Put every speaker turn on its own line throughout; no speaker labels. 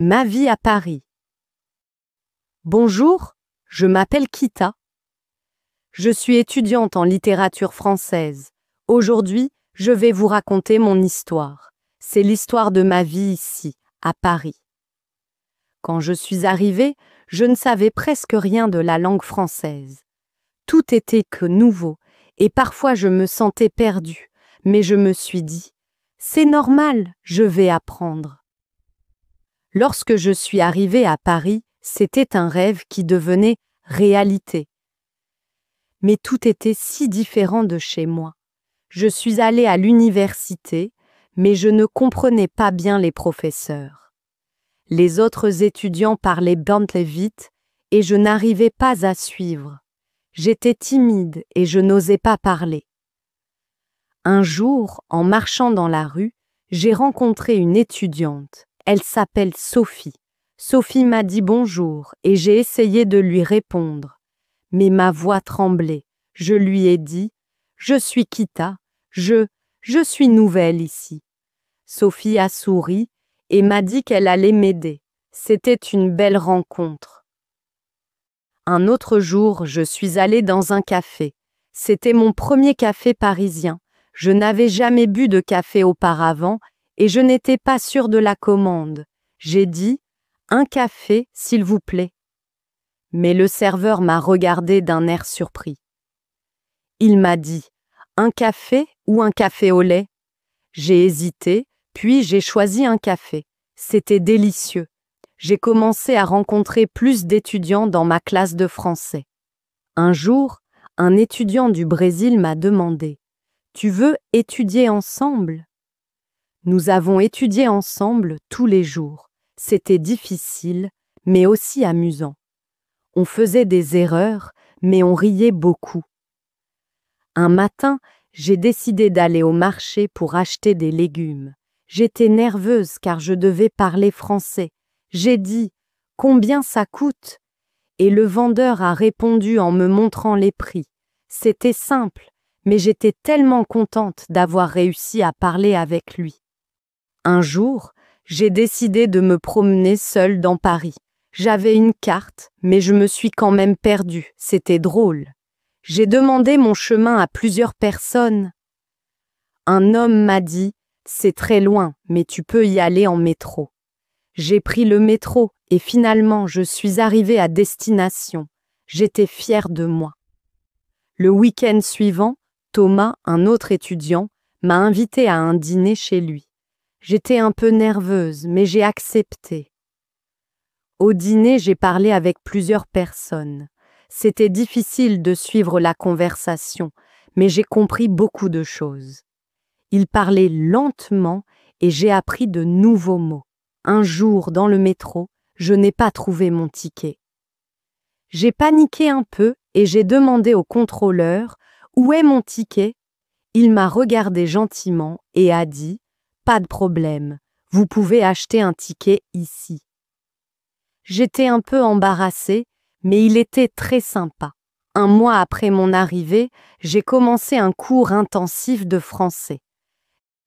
Ma vie à Paris. Bonjour, je m'appelle Kita. Je suis étudiante en littérature française. Aujourd'hui, je vais vous raconter mon histoire. C'est l'histoire de ma vie ici, à Paris. Quand je suis arrivée, je ne savais presque rien de la langue française. Tout était que nouveau, et parfois je me sentais perdue, mais je me suis dit, c'est normal, je vais apprendre. Lorsque je suis arrivée à Paris, c'était un rêve qui devenait réalité. Mais tout était si différent de chez moi. Je suis allée à l'université, mais je ne comprenais pas bien les professeurs. Les autres étudiants parlaient bentley vite et je n'arrivais pas à suivre. J'étais timide et je n'osais pas parler. Un jour, en marchant dans la rue, j'ai rencontré une étudiante. Elle s'appelle Sophie. Sophie m'a dit bonjour et j'ai essayé de lui répondre. Mais ma voix tremblait. Je lui ai dit « Je suis Kita, je suis nouvelle ici ». Sophie a souri et m'a dit qu'elle allait m'aider. C'était une belle rencontre. Un autre jour, je suis allée dans un café. C'était mon premier café parisien. Je n'avais jamais bu de café auparavant et je n'étais pas sûre de la commande. J'ai dit « Un café, s'il vous plaît ». Mais le serveur m'a regardé d'un air surpris. Il m'a dit « Un café ou un café au lait ?» J'ai hésité, puis j'ai choisi un café. C'était délicieux. J'ai commencé à rencontrer plus d'étudiants dans ma classe de français. Un jour, un étudiant du Brésil m'a demandé « Tu veux étudier ensemble ?» Nous avons étudié ensemble tous les jours. C'était difficile, mais aussi amusant. On faisait des erreurs, mais on riait beaucoup. Un matin, j'ai décidé d'aller au marché pour acheter des légumes. J'étais nerveuse car je devais parler français. J'ai dit « Combien ça coûte ?» Et le vendeur a répondu en me montrant les prix. C'était simple, mais j'étais tellement contente d'avoir réussi à parler avec lui. Un jour, j'ai décidé de me promener seule dans Paris. J'avais une carte, mais je me suis quand même perdue. C'était drôle. J'ai demandé mon chemin à plusieurs personnes. Un homme m'a dit « C'est très loin, mais tu peux y aller en métro ». J'ai pris le métro et finalement je suis arrivée à destination. J'étais fière de moi. Le week-end suivant, Thomas, un autre étudiant, m'a invitée à un dîner chez lui. J'étais un peu nerveuse, mais j'ai accepté. Au dîner, j'ai parlé avec plusieurs personnes. C'était difficile de suivre la conversation, mais j'ai compris beaucoup de choses. Ils parlaient lentement et j'ai appris de nouveaux mots. Un jour, dans le métro, je n'ai pas trouvé mon ticket. J'ai paniqué un peu et j'ai demandé au contrôleur « Où est mon ticket ?» Il m'a regardé gentiment et a dit « Pas de problème, vous pouvez acheter un ticket ici. » J'étais un peu embarrassée, mais il était très sympa. Un mois après mon arrivée, j'ai commencé un cours intensif de français.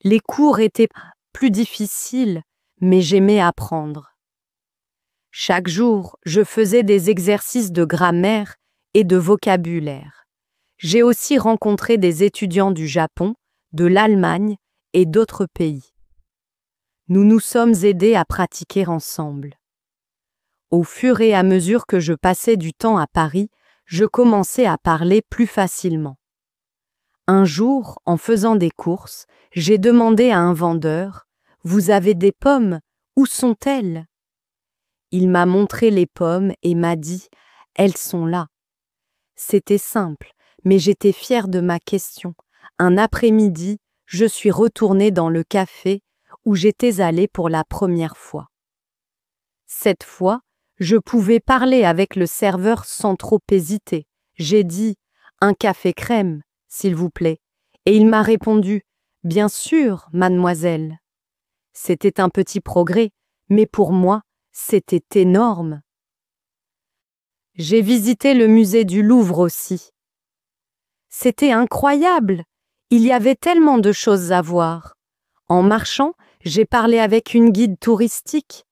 Les cours étaient plus difficiles, mais j'aimais apprendre. Chaque jour, je faisais des exercices de grammaire et de vocabulaire. J'ai aussi rencontré des étudiants du Japon, de l'Allemagne et d'autres pays. Nous nous sommes aidés à pratiquer ensemble. Au fur et à mesure que je passais du temps à Paris, je commençais à parler plus facilement. Un jour, en faisant des courses, j'ai demandé à un vendeur « Vous avez des pommes? Où sont-elles » Il m'a montré les pommes et m'a dit « Elles sont là ». C'était simple, mais j'étais fière de ma question. Un après-midi, je suis retournée dans le café où j'étais allée pour la première fois. Cette fois, je pouvais parler avec le serveur sans trop hésiter. J'ai dit « Un café crème, s'il vous plaît ». Et il m'a répondu « Bien sûr, mademoiselle ». C'était un petit progrès, mais pour moi, c'était énorme. J'ai visité le musée du Louvre aussi. C'était incroyable. Il y avait tellement de choses à voir. En marchant, j'ai parlé avec une guide touristique.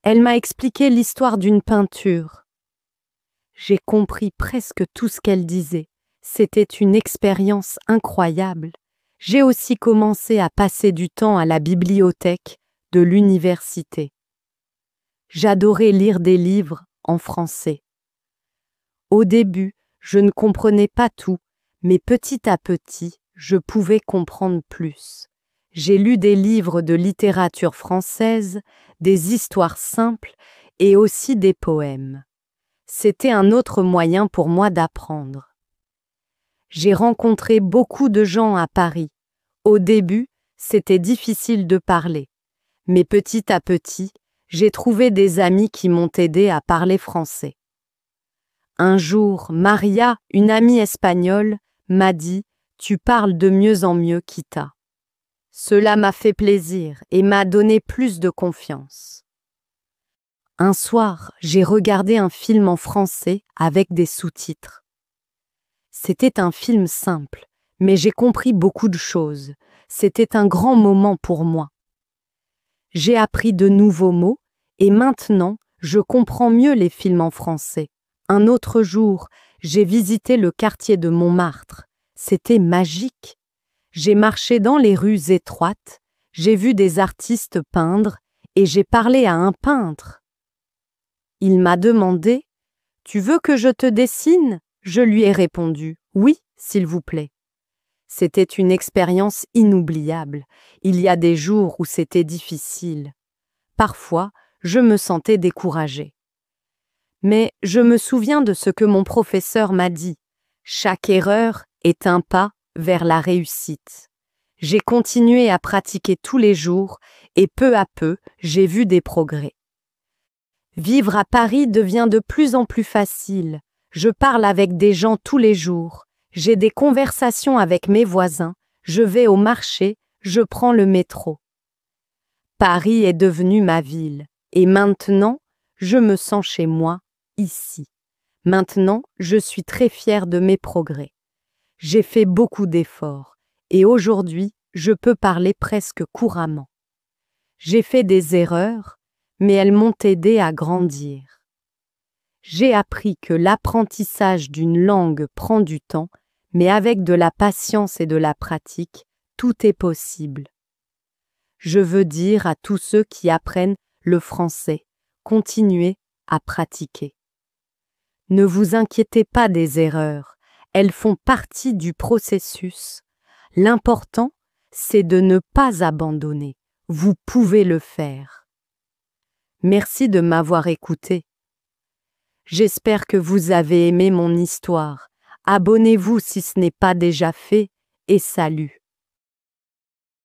Elle m'a expliqué l'histoire d'une peinture. J'ai compris presque tout ce qu'elle disait. C'était une expérience incroyable. J'ai aussi commencé à passer du temps à la bibliothèque de l'université. J'adorais lire des livres en français. Au début, je ne comprenais pas tout, mais petit à petit, je pouvais comprendre plus. J'ai lu des livres de littérature française, des histoires simples et aussi des poèmes. C'était un autre moyen pour moi d'apprendre. J'ai rencontré beaucoup de gens à Paris. Au début, c'était difficile de parler. Mais petit à petit, j'ai trouvé des amis qui m'ont aidé à parler français. Un jour, Maria, une amie espagnole, m'a dit « Tu parles de mieux en mieux, Kita ». Cela m'a fait plaisir et m'a donné plus de confiance. Un soir, j'ai regardé un film en français avec des sous-titres. C'était un film simple, mais j'ai compris beaucoup de choses. C'était un grand moment pour moi. J'ai appris de nouveaux mots et maintenant, je comprends mieux les films en français. Un autre jour, j'ai visité le quartier de Montmartre. C'était magique. J'ai marché dans les rues étroites, j'ai vu des artistes peindre et j'ai parlé à un peintre. Il m'a demandé « Tu veux que je te dessine ?» Je lui ai répondu « Oui, s'il vous plaît ». C'était une expérience inoubliable. Il y a des jours où c'était difficile. Parfois, je me sentais découragée. Mais je me souviens de ce que mon professeur m'a dit. Chaque erreur est un pas vers la réussite. J'ai continué à pratiquer tous les jours et peu à peu, j'ai vu des progrès. Vivre à Paris devient de plus en plus facile. Je parle avec des gens tous les jours. J'ai des conversations avec mes voisins. Je vais au marché, je prends le métro. Paris est devenu ma ville. Et maintenant, je me sens chez moi, ici. Maintenant, je suis très fière de mes progrès. J'ai fait beaucoup d'efforts. Et aujourd'hui, je peux parler presque couramment. J'ai fait des erreurs, mais elles m'ont aidé à grandir. J'ai appris que l'apprentissage d'une langue prend du temps, mais avec de la patience et de la pratique, tout est possible. Je veux dire à tous ceux qui apprennent le français, continuez à pratiquer. Ne vous inquiétez pas des erreurs, elles font partie du processus. L'important, c'est de ne pas abandonner. Vous pouvez le faire. Merci de m'avoir écouté. J'espère que vous avez aimé mon histoire. Abonnez-vous si ce n'est pas déjà fait et salut.